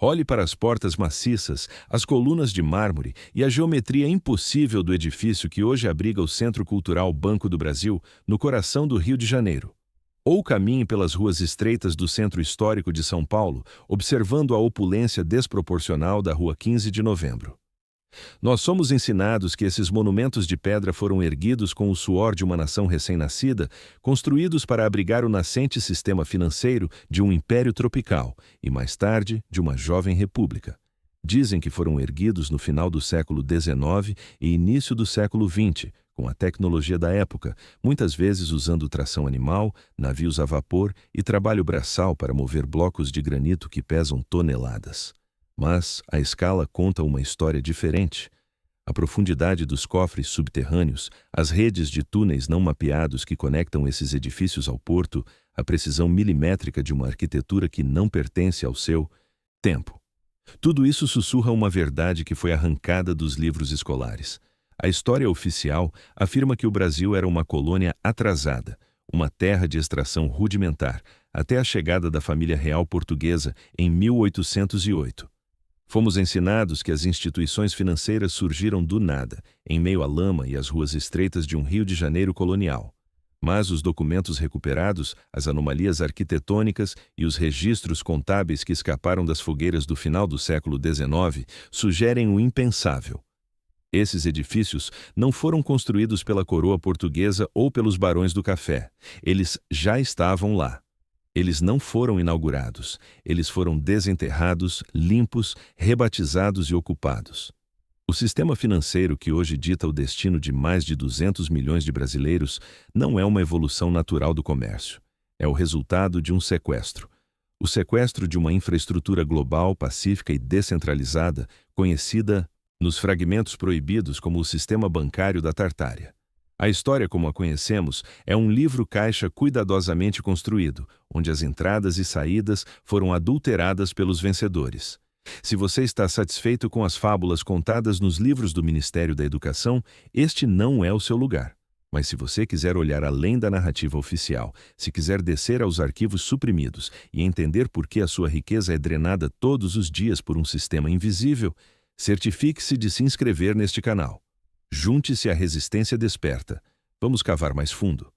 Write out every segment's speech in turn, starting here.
Olhe para as portas maciças, as colunas de mármore e a geometria impossível do edifício que hoje abriga o Centro Cultural Banco do Brasil, no coração do Rio de Janeiro. Ou caminhe pelas ruas estreitas do Centro Histórico de São Paulo, observando a opulência desproporcional da Rua 15 de Novembro. Nós somos ensinados que esses monumentos de pedra foram erguidos com o suor de uma nação recém-nascida, construídos para abrigar o nascente sistema financeiro de um império tropical e, mais tarde, de uma jovem república. Dizem que foram erguidos no final do século XIX e início do século XX, com a tecnologia da época, muitas vezes usando tração animal, navios a vapor e trabalho braçal para mover blocos de granito que pesam toneladas. Mas a escala conta uma história diferente. A profundidade dos cofres subterrâneos, as redes de túneis não mapeados que conectam esses edifícios ao porto, a precisão milimétrica de uma arquitetura que não pertence ao seu tempo. Tudo isso sussurra uma verdade que foi arrancada dos livros escolares. A história oficial afirma que o Brasil era uma colônia atrasada, uma terra de extração rudimentar, até a chegada da família real portuguesa em 1808. Fomos ensinados que as instituições financeiras surgiram do nada, em meio à lama e às ruas estreitas de um Rio de Janeiro colonial. Mas os documentos recuperados, as anomalias arquitetônicas e os registros contábeis que escaparam das fogueiras do final do século XIX sugerem o impensável. Esses edifícios não foram construídos pela coroa portuguesa ou pelos barões do café. Eles já estavam lá. Eles não foram inaugurados, eles foram desenterrados, limpos, rebatizados e ocupados. O sistema financeiro que hoje dita o destino de mais de 200 milhões de brasileiros não é uma evolução natural do comércio. É o resultado de um sequestro. O sequestro de uma infraestrutura global, pacífica e descentralizada, conhecida nos fragmentos proibidos como o sistema bancário da Tartária. A história como a conhecemos é um livro-caixa cuidadosamente construído, onde as entradas e saídas foram adulteradas pelos vencedores. Se você está satisfeito com as fábulas contadas nos livros do Ministério da Educação, este não é o seu lugar. Mas se você quiser olhar além da narrativa oficial, se quiser descer aos arquivos suprimidos e entender por que a sua riqueza é drenada todos os dias por um sistema invisível, certifique-se de se inscrever neste canal. Junte-se à resistência desperta. Vamos cavar mais fundo.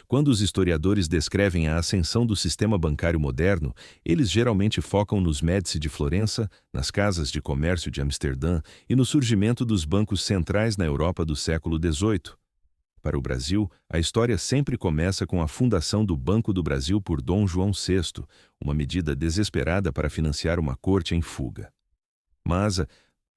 Quando os historiadores descrevem a ascensão do sistema bancário moderno, eles geralmente focam nos Médici de Florença, nas casas de comércio de Amsterdã e no surgimento dos bancos centrais na Europa do século XVIII. Para o Brasil, a história sempre começa com a fundação do Banco do Brasil por Dom João VI, uma medida desesperada para financiar uma corte em fuga. Mas a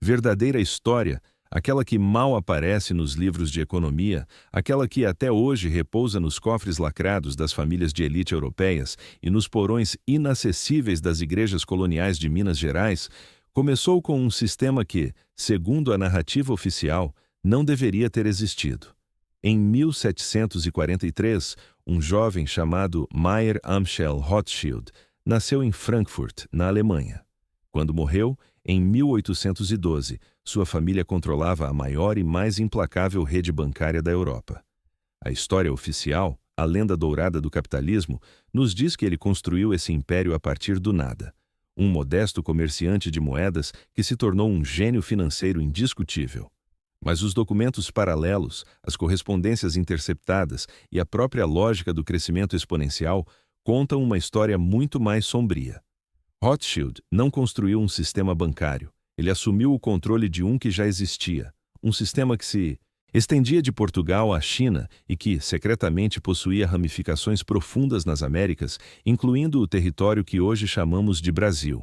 verdadeira história, aquela que mal aparece nos livros de economia, aquela que até hoje repousa nos cofres lacrados das famílias de elite europeias e nos porões inacessíveis das igrejas coloniais de Minas Gerais, começou com um sistema que, segundo a narrativa oficial, não deveria ter existido. Em 1743, um jovem chamado Mayer Amschel Rothschild nasceu em Frankfurt, na Alemanha. Quando morreu, em 1812, sua família controlava a maior e mais implacável rede bancária da Europa. A história oficial, a lenda dourada do capitalismo, nos diz que ele construiu esse império a partir do nada. Um modesto comerciante de moedas que se tornou um gênio financeiro indiscutível. Mas os documentos paralelos, as correspondências interceptadas e a própria lógica do crescimento exponencial contam uma história muito mais sombria. Rothschild não construiu um sistema bancário. Ele assumiu o controle de um que já existia, um sistema que se estendia de Portugal à China e que, secretamente, possuía ramificações profundas nas Américas, incluindo o território que hoje chamamos de Brasil.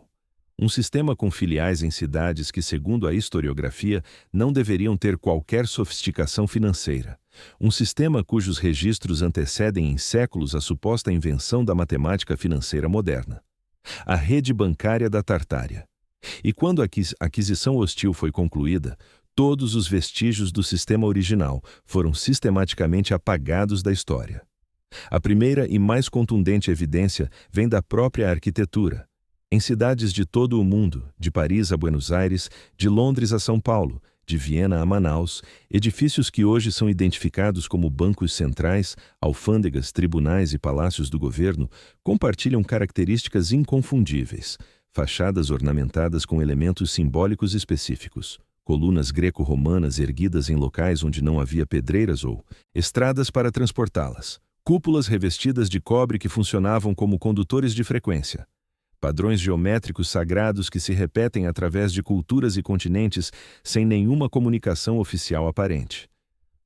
Um sistema com filiais em cidades que, segundo a historiografia, não deveriam ter qualquer sofisticação financeira. Um sistema cujos registros antecedem em séculos a suposta invenção da matemática financeira moderna. A rede bancária da Tartária. E quando a aquisição hostil foi concluída, todos os vestígios do sistema original foram sistematicamente apagados da história. A primeira e mais contundente evidência vem da própria arquitetura. Em cidades de todo o mundo, de Paris a Buenos Aires, de Londres a São Paulo, de Viena a Manaus, edifícios que hoje são identificados como bancos centrais, alfândegas, tribunais e palácios do governo, compartilham características inconfundíveis: fachadas ornamentadas com elementos simbólicos específicos, colunas greco-romanas erguidas em locais onde não havia pedreiras ou estradas para transportá-las, cúpulas revestidas de cobre que funcionavam como condutores de frequência, padrões geométricos sagrados que se repetem através de culturas e continentes sem nenhuma comunicação oficial aparente.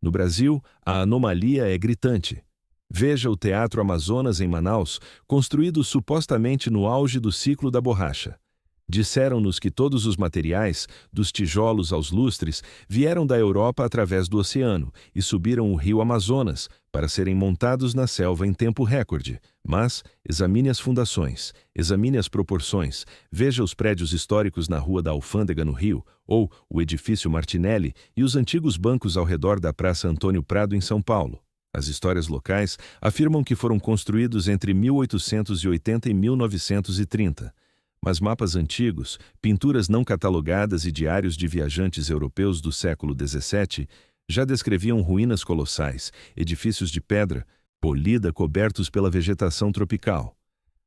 No Brasil, a anomalia é gritante. Veja o Teatro Amazonas em Manaus, construído supostamente no auge do ciclo da borracha. Disseram-nos que todos os materiais, dos tijolos aos lustres, vieram da Europa através do oceano e subiram o rio Amazonas para serem montados na selva em tempo recorde. Mas examine as fundações, examine as proporções, veja os prédios históricos na Rua da Alfândega no Rio, ou o edifício Martinelli e os antigos bancos ao redor da Praça Antônio Prado em São Paulo. As histórias locais afirmam que foram construídos entre 1880 e 1930. Mas mapas antigos, pinturas não catalogadas e diários de viajantes europeus do século XVII já descreviam ruínas colossais, edifícios de pedra, polida cobertos pela vegetação tropical.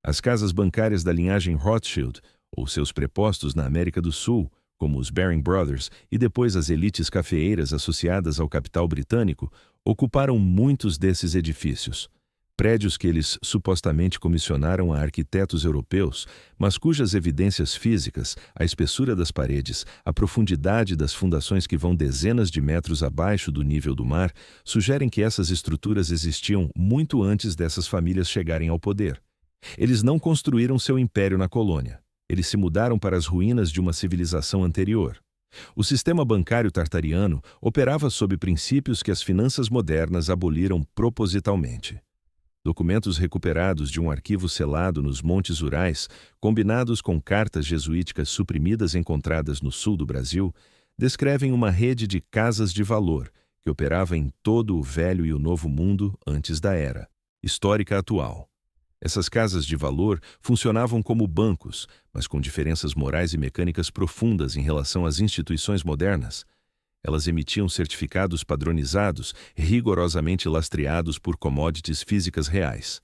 As casas bancárias da linhagem Rothschild, ou seus prepostos na América do Sul, como os Baring Brothers e depois as elites cafeeiras associadas ao capital britânico, ocuparam muitos desses edifícios. Prédios que eles supostamente comissionaram a arquitetos europeus, mas cujas evidências físicas, a espessura das paredes, a profundidade das fundações que vão dezenas de metros abaixo do nível do mar, sugerem que essas estruturas existiam muito antes dessas famílias chegarem ao poder. Eles não construíram seu império na colônia. Eles se mudaram para as ruínas de uma civilização anterior. O sistema bancário tartariano operava sob princípios que as finanças modernas aboliram propositalmente. Documentos recuperados de um arquivo selado nos Montes Urais, combinados com cartas jesuíticas suprimidas encontradas no sul do Brasil, descrevem uma rede de casas de valor que operava em todo o Velho e o Novo Mundo antes da era histórica atual. Essas casas de valor funcionavam como bancos, mas com diferenças morais e mecânicas profundas em relação às instituições modernas. Elas emitiam certificados padronizados, rigorosamente lastreados por commodities físicas reais: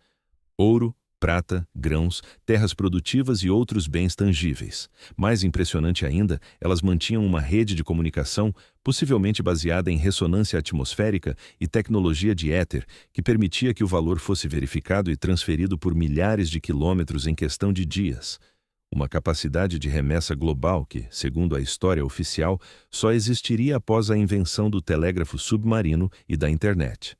ouro, prata, grãos, terras produtivas e outros bens tangíveis. Mais impressionante ainda, elas mantinham uma rede de comunicação, possivelmente baseada em ressonância atmosférica e tecnologia de éter, que permitia que o valor fosse verificado e transferido por milhares de quilômetros em questão de dias. Uma capacidade de remessa global que, segundo a história oficial, só existiria após a invenção do telégrafo submarino e da internet.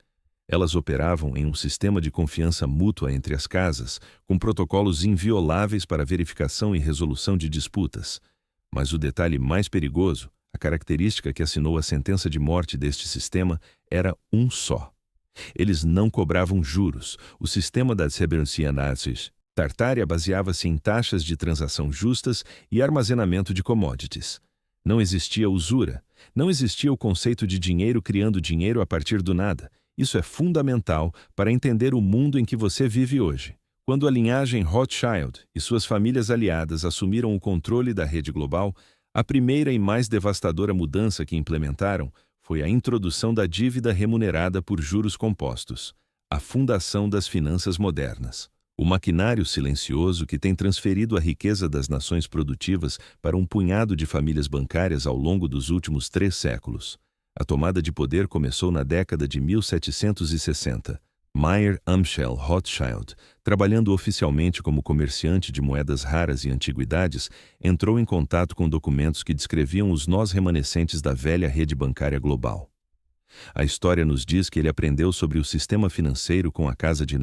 Elas operavam em um sistema de confiança mútua entre as casas, com protocolos invioláveis para verificação e resolução de disputas. Mas o detalhe mais perigoso, a característica que assinou a sentença de morte deste sistema, era um só. Eles não cobravam juros. O sistema das Srebrenice Tartária baseava-se em taxas de transação justas e armazenamento de commodities. Não existia usura, não existia o conceito de dinheiro criando dinheiro a partir do nada. Isso é fundamental para entender o mundo em que você vive hoje. Quando a linhagem Rothschild e suas famílias aliadas assumiram o controle da rede global, a primeira e mais devastadora mudança que implementaram foi a introdução da dívida remunerada por juros compostos, a fundação das finanças modernas. O maquinário silencioso que tem transferido a riqueza das nações produtivas para um punhado de famílias bancárias ao longo dos últimos 3 séculos. A tomada de poder começou na década de 1760. Mayer Amschel Rothschild, trabalhando oficialmente como comerciante de moedas raras e antiguidades, entrou em contato com documentos que descreviam os nós remanescentes da velha rede bancária global. A história nos diz que ele aprendeu sobre o sistema financeiro com a casa de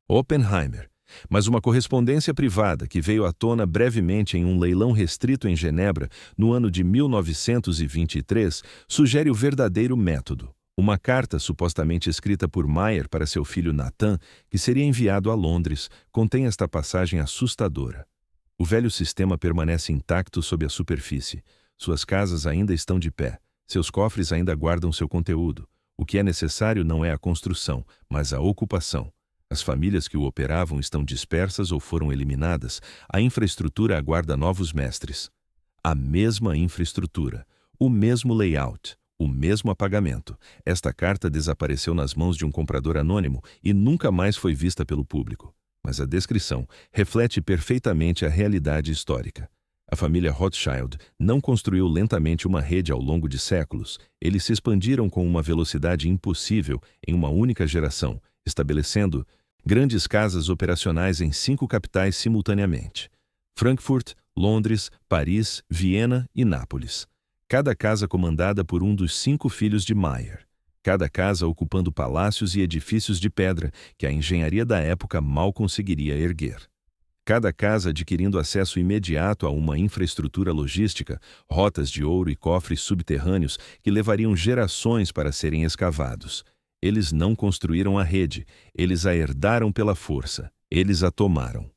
Oppenheimer, mas uma correspondência privada que veio à tona brevemente em um leilão restrito em Genebra no ano de 1923 sugere o verdadeiro método. Uma carta supostamente escrita por Mayer para seu filho Nathan, que seria enviado a Londres, contém esta passagem assustadora. O velho sistema permanece intacto sob a superfície. Suas casas ainda estão de pé. Seus cofres ainda guardam seu conteúdo. O que é necessário não é a construção, mas a ocupação. As famílias que o operavam estão dispersas ou foram eliminadas. A infraestrutura aguarda novos mestres. A mesma infraestrutura, o mesmo layout, o mesmo apagamento. Esta carta desapareceu nas mãos de um comprador anônimo e nunca mais foi vista pelo público. mas a descrição reflete perfeitamente a realidade histórica. A família Rothschild não construiu lentamente uma rede ao longo de séculos. Eles se expandiram com uma velocidade impossível em uma única geração, estabelecendo grandes casas operacionais em 5 capitais simultaneamente: Frankfurt, Londres, Paris, Viena e Nápoles. Cada casa comandada por um dos 5 filhos de Mayer. Cada casa ocupando palácios e edifícios de pedra que a engenharia da época mal conseguiria erguer. Cada casa adquirindo acesso imediato a uma infraestrutura logística, rotas de ouro e cofres subterrâneos que levariam gerações para serem escavados. Eles não construíram a rede, eles a herdaram pela força, eles a tomaram.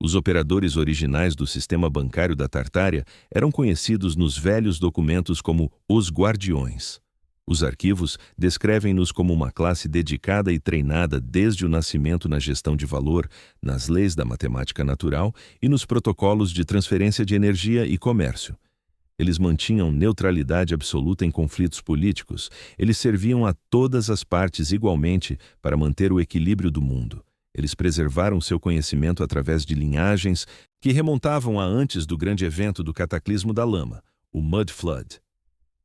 Os operadores originais do sistema bancário da Tartária eram conhecidos nos velhos documentos como os Guardiões. Os arquivos descrevem-nos como uma classe dedicada e treinada desde o nascimento na gestão de valor, nas leis da matemática natural e nos protocolos de transferência de energia e comércio. Eles mantinham neutralidade absoluta em conflitos políticos. Eles serviam a todas as partes igualmente para manter o equilíbrio do mundo. Eles preservaram seu conhecimento através de linhagens que remontavam a antes do grande evento do cataclismo da lama, o Mud Flood.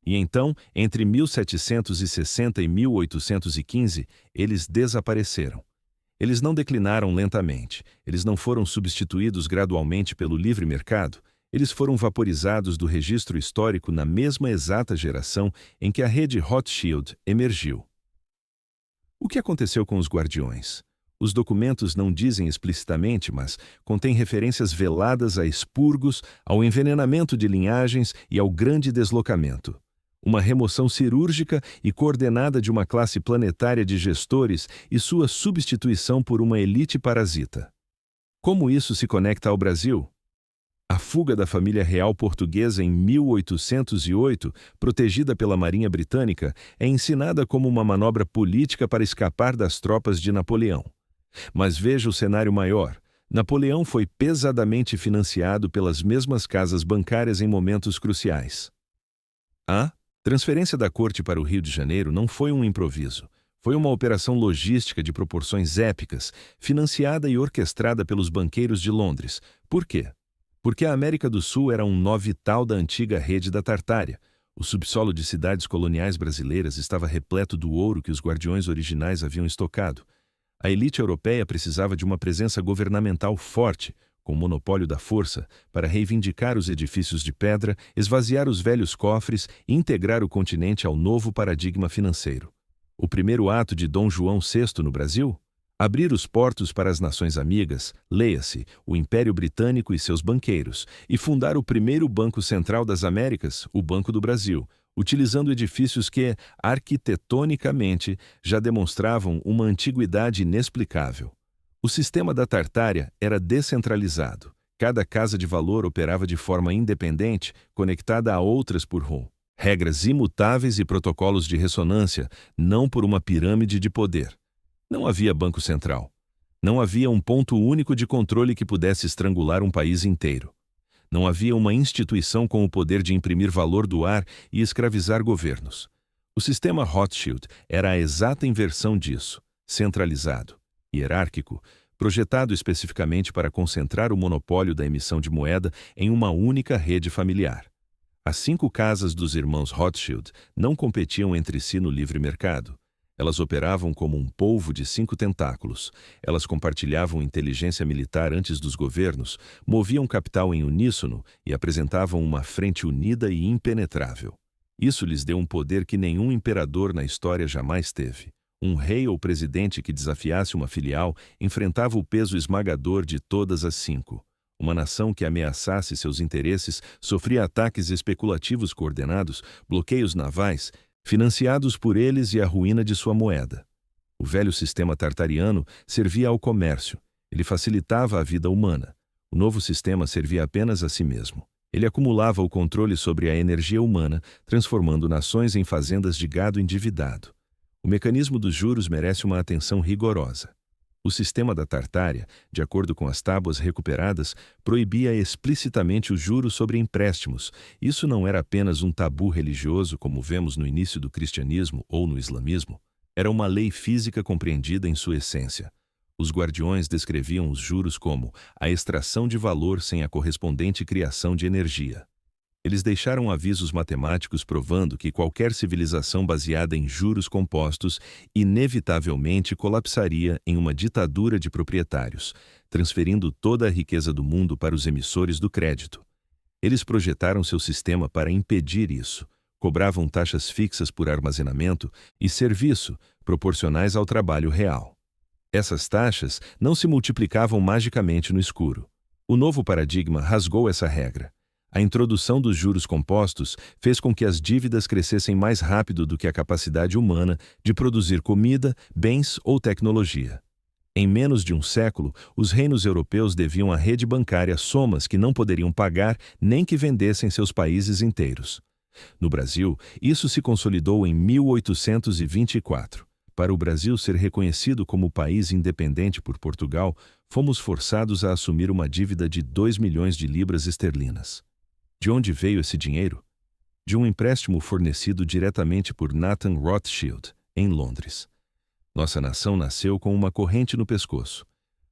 E então, entre 1760 e 1815, eles desapareceram. Eles não declinaram lentamente, eles não foram substituídos gradualmente pelo livre mercado, eles foram vaporizados do registro histórico na mesma exata geração em que a rede Rothschild emergiu. O que aconteceu com os Guardiões? Os documentos não dizem explicitamente, mas contêm referências veladas a expurgos, ao envenenamento de linhagens e ao grande deslocamento. Uma remoção cirúrgica e coordenada de uma classe planetária de gestores e sua substituição por uma elite parasita. Como isso se conecta ao Brasil? A fuga da família real portuguesa em 1808, protegida pela Marinha Britânica, é ensinada como uma manobra política para escapar das tropas de Napoleão. Mas veja o cenário maior. Napoleão foi pesadamente financiado pelas mesmas casas bancárias em momentos cruciais. A transferência da corte para o Rio de Janeiro não foi um improviso. Foi uma operação logística de proporções épicas, financiada e orquestrada pelos banqueiros de Londres. Por quê? Porque a América do Sul era um nó vital da antiga rede da Tartária. O subsolo de cidades coloniais brasileiras estava repleto do ouro que os guardiões originais haviam estocado. A elite europeia precisava de uma presença governamental forte, com o monopólio da força, para reivindicar os edifícios de pedra, esvaziar os velhos cofres e integrar o continente ao novo paradigma financeiro. O primeiro ato de Dom João VI no Brasil? Abrir os portos para as nações amigas, leia-se, o Império Britânico e seus banqueiros, e fundar o primeiro Banco Central das Américas, o Banco do Brasil, utilizando edifícios que, arquitetonicamente, já demonstravam uma antiguidade inexplicável. O sistema da Tartária era descentralizado. Cada casa de valor operava de forma independente, conectada a outras por regras imutáveis e protocolos de ressonância, não por uma pirâmide de poder. Não havia banco central. Não havia um ponto único de controle que pudesse estrangular um país inteiro. Não havia uma instituição com o poder de imprimir valor do ar e escravizar governos. O sistema Rothschild era a exata inversão disso, centralizado, hierárquico, projetado especificamente para concentrar o monopólio da emissão de moeda em uma única rede familiar. As 5 casas dos irmãos Rothschild não competiam entre si no livre mercado. Elas operavam como um polvo de 5 tentáculos. Elas compartilhavam inteligência militar antes dos governos, moviam capital em uníssono e apresentavam uma frente unida e impenetrável. Isso lhes deu um poder que nenhum imperador na história jamais teve. Um rei ou presidente que desafiasse uma filial enfrentava o peso esmagador de todas as 5. Uma nação que ameaçasse seus interesses sofria ataques especulativos coordenados, bloqueios navais, financiados por eles e a ruína de sua moeda. O velho sistema tartariano servia ao comércio. Ele facilitava a vida humana. O novo sistema servia apenas a si mesmo. Ele acumulava o controle sobre a energia humana, transformando nações em fazendas de gado endividado. O mecanismo dos juros merece uma atenção rigorosa. O sistema da Tartária, de acordo com as tábuas recuperadas, proibia explicitamente os juros sobre empréstimos. Isso não era apenas um tabu religioso, como vemos no início do cristianismo ou no islamismo. Era uma lei física compreendida em sua essência. Os guardiões descreviam os juros como a extração de valor sem a correspondente criação de energia. Eles deixaram avisos matemáticos provando que qualquer civilização baseada em juros compostos inevitavelmente colapsaria em uma ditadura de proprietários, transferindo toda a riqueza do mundo para os emissores do crédito. Eles projetaram seu sistema para impedir isso, cobravam taxas fixas por armazenamento e serviço, proporcionais ao trabalho real. Essas taxas não se multiplicavam magicamente no escuro. O novo paradigma rasgou essa regra. A introdução dos juros compostos fez com que as dívidas crescessem mais rápido do que a capacidade humana de produzir comida, bens ou tecnologia. Em menos de um século, os reinos europeus deviam à rede bancária somas que não poderiam pagar nem que vendessem seus países inteiros. No Brasil, isso se consolidou em 1824. Para o Brasil ser reconhecido como país independente por Portugal, fomos forçados a assumir uma dívida de 2 milhões de libras esterlinas. De onde veio esse dinheiro? De um empréstimo fornecido diretamente por Nathan Rothschild, em Londres. Nossa nação nasceu com uma corrente no pescoço.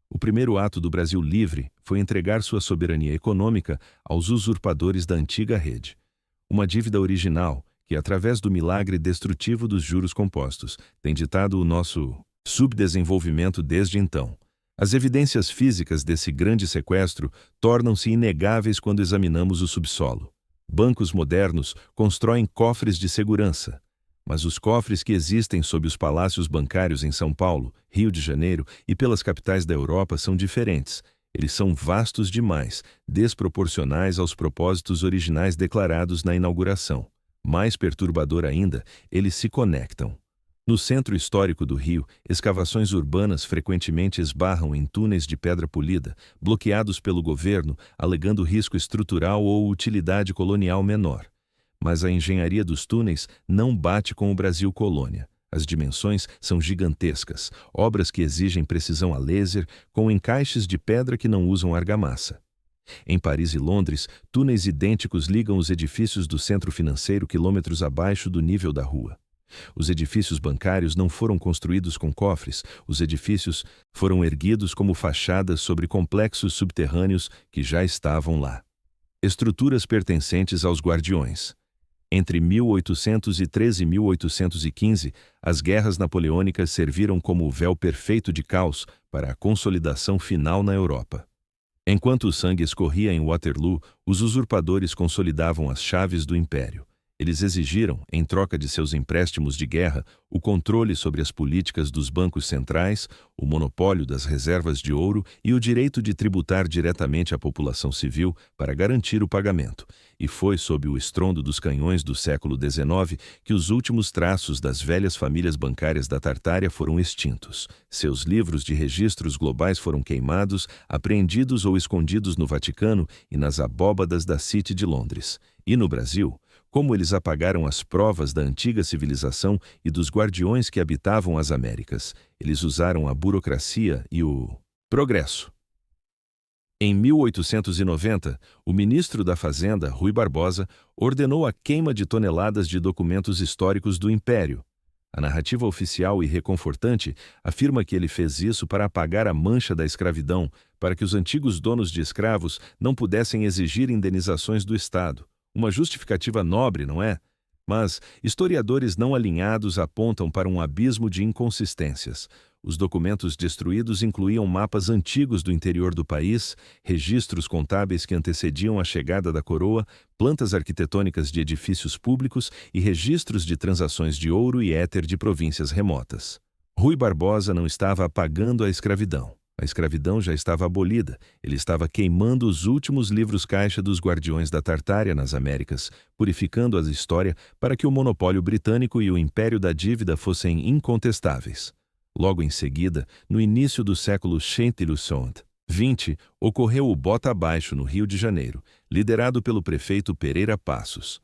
O primeiro ato do Brasil livre foi entregar sua soberania econômica aos usurpadores da antiga rede. Uma dívida original que, através do milagre destrutivo dos juros compostos, tem ditado o nosso subdesenvolvimento desde então. As evidências físicas desse grande sequestro tornam-se inegáveis quando examinamos o subsolo. Bancos modernos constroem cofres de segurança, mas os cofres que existem sob os palácios bancários em São Paulo, Rio de Janeiro e pelas capitais da Europa são diferentes. Eles são vastos demais, desproporcionais aos propósitos originais declarados na inauguração. Mais perturbador ainda, eles se conectam. No centro histórico do Rio, escavações urbanas frequentemente esbarram em túneis de pedra polida, bloqueados pelo governo, alegando risco estrutural ou utilidade colonial menor. Mas a engenharia dos túneis não bate com o Brasil colônia. As dimensões são gigantescas, obras que exigem precisão a laser, com encaixes de pedra que não usam argamassa. Em Paris e Londres, túneis idênticos ligam os edifícios do centro financeiro quilômetros abaixo do nível da rua. Os edifícios bancários não foram construídos com cofres, os edifícios foram erguidos como fachadas sobre complexos subterrâneos que já estavam lá. Estruturas pertencentes aos guardiões. Entre 1813 e 1815, as guerras napoleônicas serviram como o véu perfeito de caos para a consolidação final na Europa. Enquanto o sangue escorria em Waterloo, os usurpadores consolidavam as chaves do império. Eles exigiram, em troca de seus empréstimos de guerra, o controle sobre as políticas dos bancos centrais, o monopólio das reservas de ouro e o direito de tributar diretamente à população civil para garantir o pagamento. E foi sob o estrondo dos canhões do século XIX que os últimos traços das velhas famílias bancárias da Tartária foram extintos. Seus livros de registros globais foram queimados, apreendidos ou escondidos no Vaticano e nas abóbadas da City de Londres. E no Brasil, como eles apagaram as provas da antiga civilização e dos guardiões que habitavam as Américas. Eles usaram a burocracia e o progresso. Em 1890, o ministro da Fazenda, Rui Barbosa, ordenou a queima de toneladas de documentos históricos do Império. A narrativa oficial e reconfortante afirma que ele fez isso para apagar a mancha da escravidão, para que os antigos donos de escravos não pudessem exigir indenizações do Estado. Uma justificativa nobre, não é? Mas historiadores não alinhados apontam para um abismo de inconsistências. Os documentos destruídos incluíam mapas antigos do interior do país, registros contábeis que antecediam a chegada da coroa, plantas arquitetônicas de edifícios públicos e registros de transações de ouro e éter de províncias remotas. Rui Barbosa não estava apagando a escravidão. A escravidão já estava abolida. Ele estava queimando os últimos livros-caixa dos guardiões da Tartária nas Américas, purificando a história para que o monopólio britânico e o império da dívida fossem incontestáveis. Logo em seguida, no início do século XX, ocorreu o Bota Abaixo no Rio de Janeiro, liderado pelo prefeito Pereira Passos.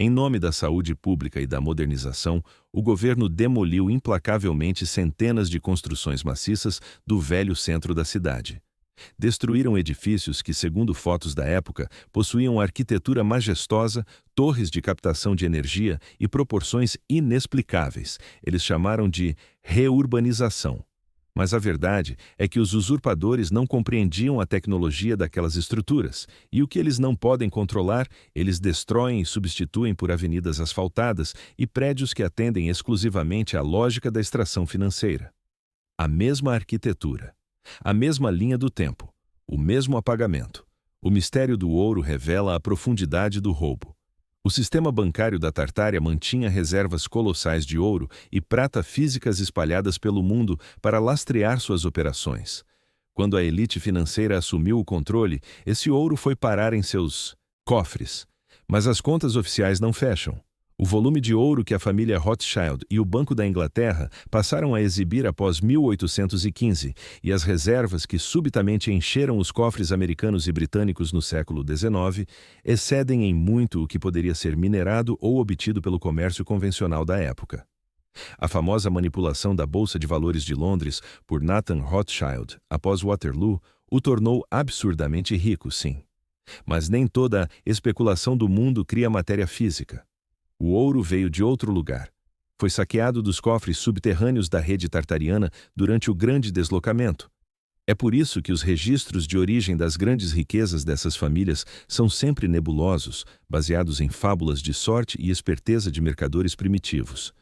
Em nome da saúde pública e da modernização, o governo demoliu implacavelmente centenas de construções maciças do velho centro da cidade. Destruíram edifícios que, segundo fotos da época, possuíam arquitetura majestosa, torres de captação de energia e proporções inexplicáveis. Eles chamaram de reurbanização. Mas a verdade é que os usurpadores não compreendiam a tecnologia daquelas estruturas, e o que eles não podem controlar, eles destroem e substituem por avenidas asfaltadas e prédios que atendem exclusivamente à lógica da extração financeira. A mesma arquitetura, a mesma linha do tempo, o mesmo apagamento. O mistério do ouro revela a profundidade do roubo. O sistema bancário da Tartária mantinha reservas colossais de ouro e prata físicas espalhadas pelo mundo para lastrear suas operações. Quando a elite financeira assumiu o controle, esse ouro foi parar em seus cofres. Mas as contas oficiais não fecham. O volume de ouro que a família Rothschild e o Banco da Inglaterra passaram a exibir após 1815 e as reservas que subitamente encheram os cofres americanos e britânicos no século XIX excedem em muito o que poderia ser minerado ou obtido pelo comércio convencional da época. A famosa manipulação da Bolsa de Valores de Londres por Nathan Rothschild após Waterloo o tornou absurdamente rico, sim. Mas nem toda especulação do mundo cria matéria física. O ouro veio de outro lugar. Foi saqueado dos cofres subterrâneos da rede tartariana durante o Grande Deslocamento. É por isso que os registros de origem das grandes riquezas dessas famílias são sempre nebulosos, baseados em fábulas de sorte e esperteza de mercadores primitivos.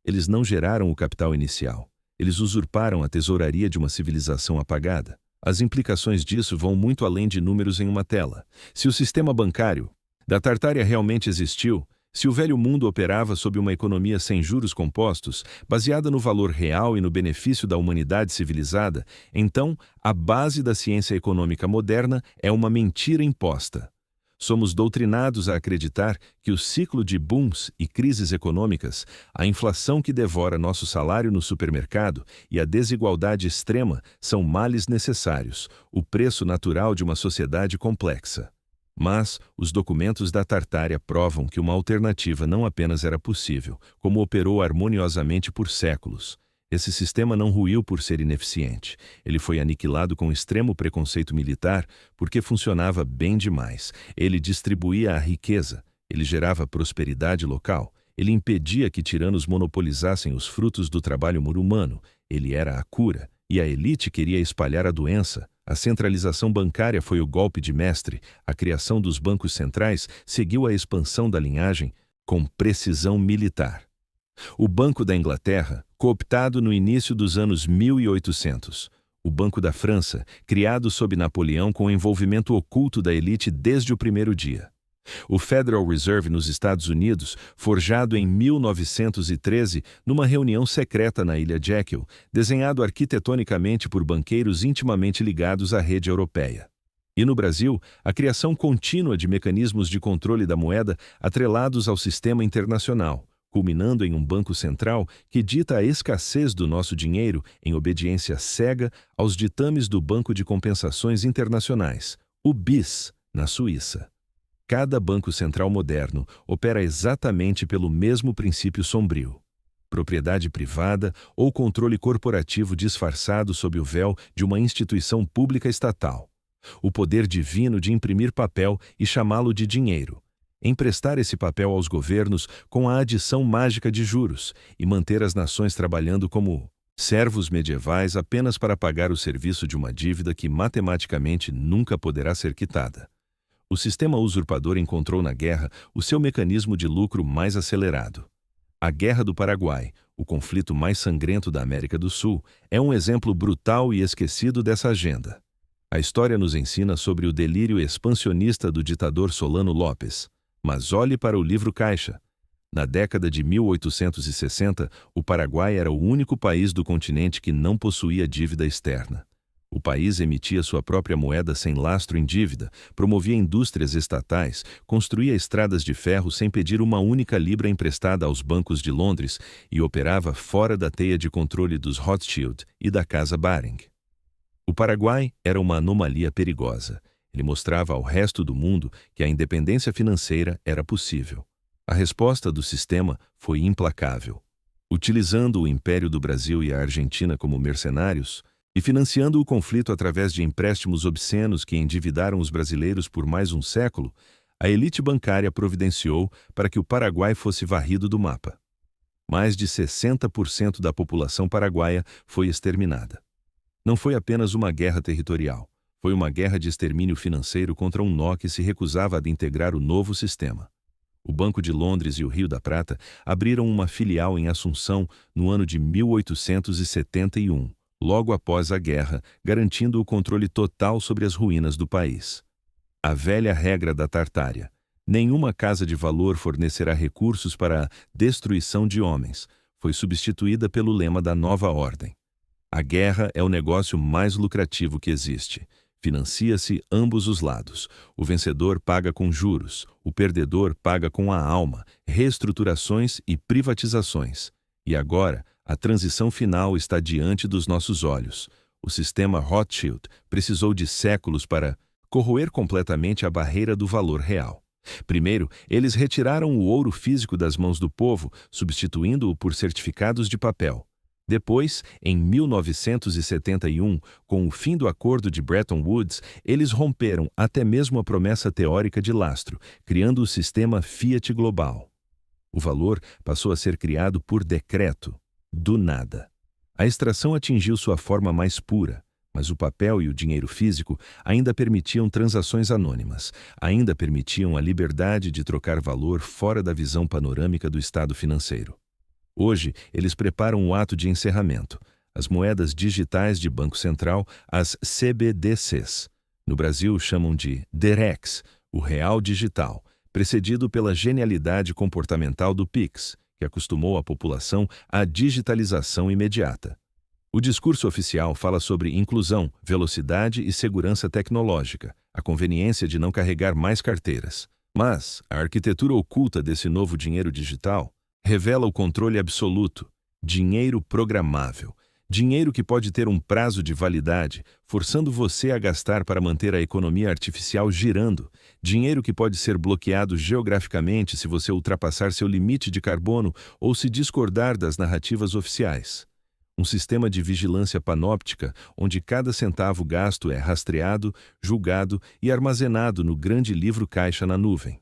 Eles não geraram o capital inicial. Eles usurparam a tesouraria de uma civilização apagada. As implicações disso vão muito além de números em uma tela. Se o sistema bancário da Tartária realmente existiu, se o velho mundo operava sob uma economia sem juros compostos, baseada no valor real e no benefício da humanidade civilizada, então a base da ciência econômica moderna é uma mentira imposta. Somos doutrinados a acreditar que o ciclo de booms e crises econômicas, a inflação que devora nosso salário no supermercado e a desigualdade extrema são males necessários, o preço natural de uma sociedade complexa. Mas os documentos da Tartária provam que uma alternativa não apenas era possível, como operou harmoniosamente por séculos. Esse sistema não ruiu por ser ineficiente. Ele foi aniquilado com extremo preconceito militar porque funcionava bem demais. Ele distribuía a riqueza, ele gerava prosperidade local, ele impedia que tiranos monopolizassem os frutos do trabalho humano, ele era a cura, e a elite queria espalhar a doença. A centralização bancária foi o golpe de mestre, a criação dos bancos centrais seguiu a expansão da linhagem com precisão militar. O Banco da Inglaterra, cooptado no início dos anos 1800. O Banco da França, criado sob Napoleão com envolvimento oculto da elite desde o primeiro dia. O Federal Reserve nos Estados Unidos, forjado em 1913 numa reunião secreta na Ilha Jekyll, desenhado arquitetonicamente por banqueiros intimamente ligados à rede europeia. E no Brasil, a criação contínua de mecanismos de controle da moeda atrelados ao sistema internacional, culminando em um banco central que dita a escassez do nosso dinheiro em obediência cega aos ditames do Banco de Compensações Internacionais, o BIS, na Suíça. Cada banco central moderno opera exatamente pelo mesmo princípio sombrio. Propriedade privada ou controle corporativo disfarçado sob o véu de uma instituição pública estatal. O poder divino de imprimir papel e chamá-lo de dinheiro. Emprestar esse papel aos governos com a adição mágica de juros e manter as nações trabalhando como servos medievais apenas para pagar o serviço de uma dívida que matematicamente nunca poderá ser quitada. O sistema usurpador encontrou na guerra o seu mecanismo de lucro mais acelerado. A Guerra do Paraguai, o conflito mais sangrento da América do Sul, é um exemplo brutal e esquecido dessa agenda. A história nos ensina sobre o delírio expansionista do ditador Solano Lopes. Mas olhe para o livro Caixa. Na década de 1860, o Paraguai era o único país do continente que não possuía dívida externa. O país emitia sua própria moeda sem lastro em dívida, promovia indústrias estatais, construía estradas de ferro sem pedir uma única libra emprestada aos bancos de Londres e operava fora da teia de controle dos Rothschild e da Casa Baring. O Paraguai era uma anomalia perigosa. Ele mostrava ao resto do mundo que a independência financeira era possível. A resposta do sistema foi implacável. Utilizando o Império do Brasil e a Argentina como mercenários, e financiando o conflito através de empréstimos obscenos que endividaram os brasileiros por mais um século, a elite bancária providenciou para que o Paraguai fosse varrido do mapa. Mais de 60% da população paraguaia foi exterminada. Não foi apenas uma guerra territorial. Foi uma guerra de extermínio financeiro contra um nó que se recusava a integrar o novo sistema. O Banco de Londres e o Rio da Prata abriram uma filial em Assunção no ano de 1871, logo após a guerra, garantindo o controle total sobre as ruínas do país. A velha regra da Tartária: nenhuma casa de valor fornecerá recursos para a destruição de homens, foi substituída pelo lema da nova ordem. A guerra é o negócio mais lucrativo que existe. Financia-se ambos os lados. O vencedor paga com juros, o perdedor paga com a alma, reestruturações e privatizações. E agora, a transição final está diante dos nossos olhos. O sistema Rothschild precisou de séculos para corroer completamente a barreira do valor real. Primeiro, eles retiraram o ouro físico das mãos do povo, substituindo-o por certificados de papel. Depois, em 1971, com o fim do Acordo de Bretton Woods, eles romperam até mesmo a promessa teórica de lastro, criando o sistema Fiat Global. O valor passou a ser criado por decreto, do nada. A extração atingiu sua forma mais pura, mas o papel e o dinheiro físico ainda permitiam transações anônimas, ainda permitiam a liberdade de trocar valor fora da visão panorâmica do estado financeiro. Hoje, eles preparam o ato de encerramento, as moedas digitais de Banco Central, as CBDCs. No Brasil, chamam de DEREX, o real digital, precedido pela genialidade comportamental do Pix, que acostumou a população à digitalização imediata. O discurso oficial fala sobre inclusão, velocidade e segurança tecnológica, a conveniência de não carregar mais carteiras. Mas a arquitetura oculta desse novo dinheiro digital revela o controle absoluto, dinheiro programável, dinheiro que pode ter um prazo de validade, forçando você a gastar para manter a economia artificial girando, dinheiro que pode ser bloqueado geograficamente se você ultrapassar seu limite de carbono ou se discordar das narrativas oficiais. Um sistema de vigilância panóptica onde cada centavo gasto é rastreado, julgado e armazenado no grande livro caixa na nuvem.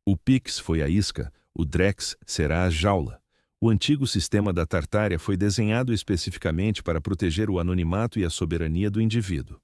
O Pix foi a isca, o Drex será a jaula. O antigo sistema da Tartária foi desenhado especificamente para proteger o anonimato e a soberania do indivíduo.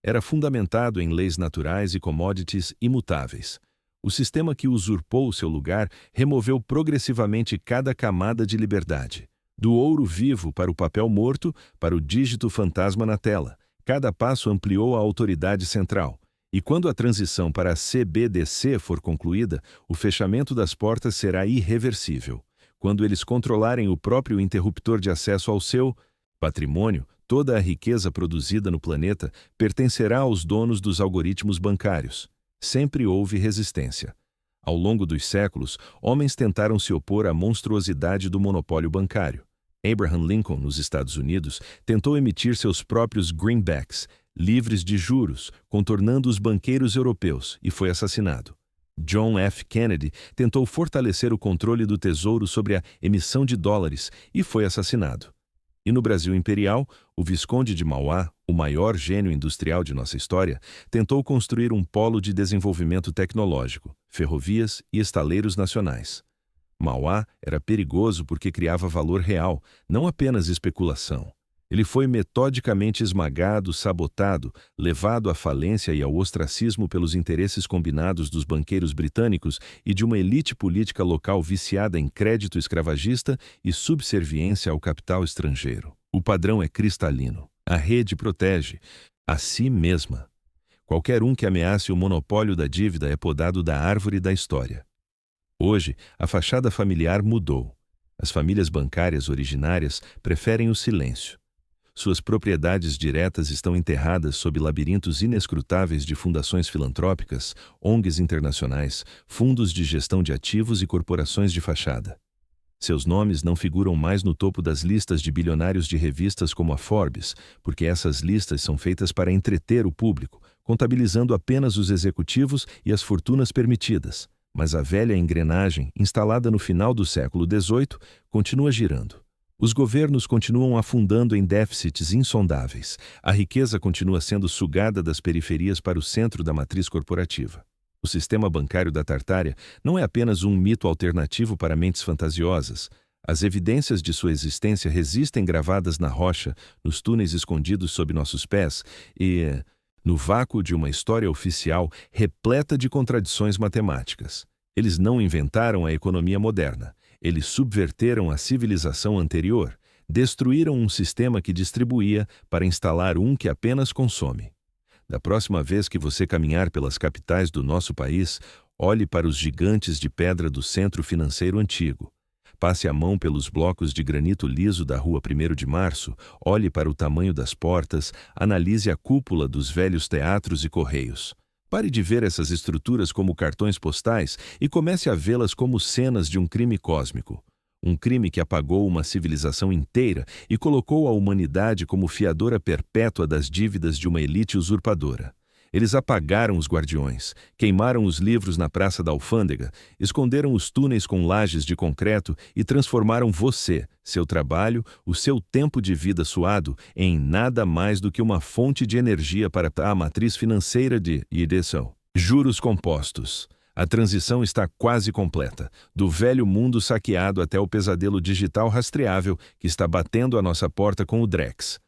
Era fundamentado em leis naturais e commodities imutáveis. O sistema que usurpou seu lugar removeu progressivamente cada camada de liberdade. Do ouro vivo para o papel morto, para o dígito fantasma na tela. Cada passo ampliou a autoridade central. E quando a transição para a CBDC for concluída, o fechamento das portas será irreversível. Quando eles controlarem o próprio interruptor de acesso ao seu patrimônio, toda a riqueza produzida no planeta pertencerá aos donos dos algoritmos bancários. Sempre houve resistência. Ao longo dos séculos, homens tentaram se opor à monstruosidade do monopólio bancário. Abraham Lincoln, nos Estados Unidos, tentou emitir seus próprios greenbacks, livres de juros, contornando os banqueiros europeus, e foi assassinado. John F. Kennedy tentou fortalecer o controle do Tesouro sobre a emissão de dólares e foi assassinado. E no Brasil imperial, o Visconde de Mauá, o maior gênio industrial de nossa história, tentou construir um polo de desenvolvimento tecnológico, ferrovias e estaleiros nacionais. Mauá era perigoso porque criava valor real, não apenas especulação. Ele foi metodicamente esmagado, sabotado, levado à falência e ao ostracismo pelos interesses combinados dos banqueiros britânicos e de uma elite política local viciada em crédito escravagista e subserviência ao capital estrangeiro. O padrão é cristalino. A rede protege a si mesma. Qualquer um que ameace o monopólio da dívida é podado da árvore da história. Hoje, a fachada familiar mudou. As famílias bancárias originárias preferem o silêncio. Suas propriedades diretas estão enterradas sob labirintos inescrutáveis de fundações filantrópicas, ONGs internacionais, fundos de gestão de ativos e corporações de fachada. Seus nomes não figuram mais no topo das listas de bilionários de revistas como a Forbes, porque essas listas são feitas para entreter o público, contabilizando apenas os executivos e as fortunas permitidas. Mas a velha engrenagem, instalada no final do século XVIII, continua girando. Os governos continuam afundando em déficits insondáveis. A riqueza continua sendo sugada das periferias para o centro da matriz corporativa. O sistema bancário da Tartária não é apenas um mito alternativo para mentes fantasiosas. As evidências de sua existência resistem gravadas na rocha, nos túneis escondidos sob nossos pés e, no vácuo de uma história oficial repleta de contradições matemáticas. Eles não inventaram a economia moderna. Eles subverteram a civilização anterior, destruíram um sistema que distribuía para instalar um que apenas consome. Da próxima vez que você caminhar pelas capitais do nosso país, olhe para os gigantes de pedra do centro financeiro antigo. Passe a mão pelos blocos de granito liso da Rua 1º de Março, olhe para o tamanho das portas, analise a cúpula dos velhos teatros e correios. Pare de ver essas estruturas como cartões postais e comece a vê-las como cenas de um crime cósmico. Um crime que apagou uma civilização inteira e colocou a humanidade como fiadora perpétua das dívidas de uma elite usurpadora. Eles apagaram os guardiões, queimaram os livros na Praça da Alfândega, esconderam os túneis com lajes de concreto e transformaram você, seu trabalho, o seu tempo de vida suado, em nada mais do que uma fonte de energia para a matriz financeira de juros compostos. A transição está quase completa, do velho mundo saqueado até o pesadelo digital rastreável que está batendo à nossa porta com o Drex.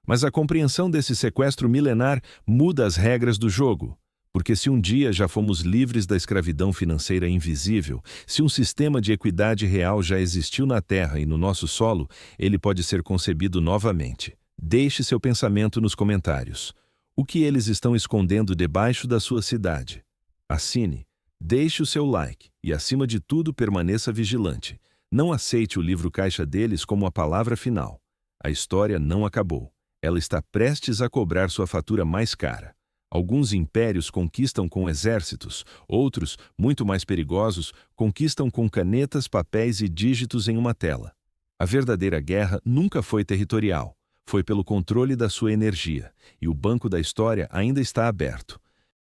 Mas a compreensão desse sequestro milenar muda as regras do jogo. Porque se um dia já fomos livres da escravidão financeira invisível, se um sistema de equidade real já existiu na Terra e no nosso solo, ele pode ser concebido novamente. Deixe seu pensamento nos comentários. O que eles estão escondendo debaixo da sua cidade? Assine, deixe o seu like e, acima de tudo, permaneça vigilante. Não aceite o livro caixa deles como a palavra final. A história não acabou. Ela está prestes a cobrar sua fatura mais cara. Alguns impérios conquistam com exércitos, outros, muito mais perigosos, conquistam com canetas, papéis e dígitos em uma tela. A verdadeira guerra nunca foi territorial, foi pelo controle da sua energia, e o banco da história ainda está aberto.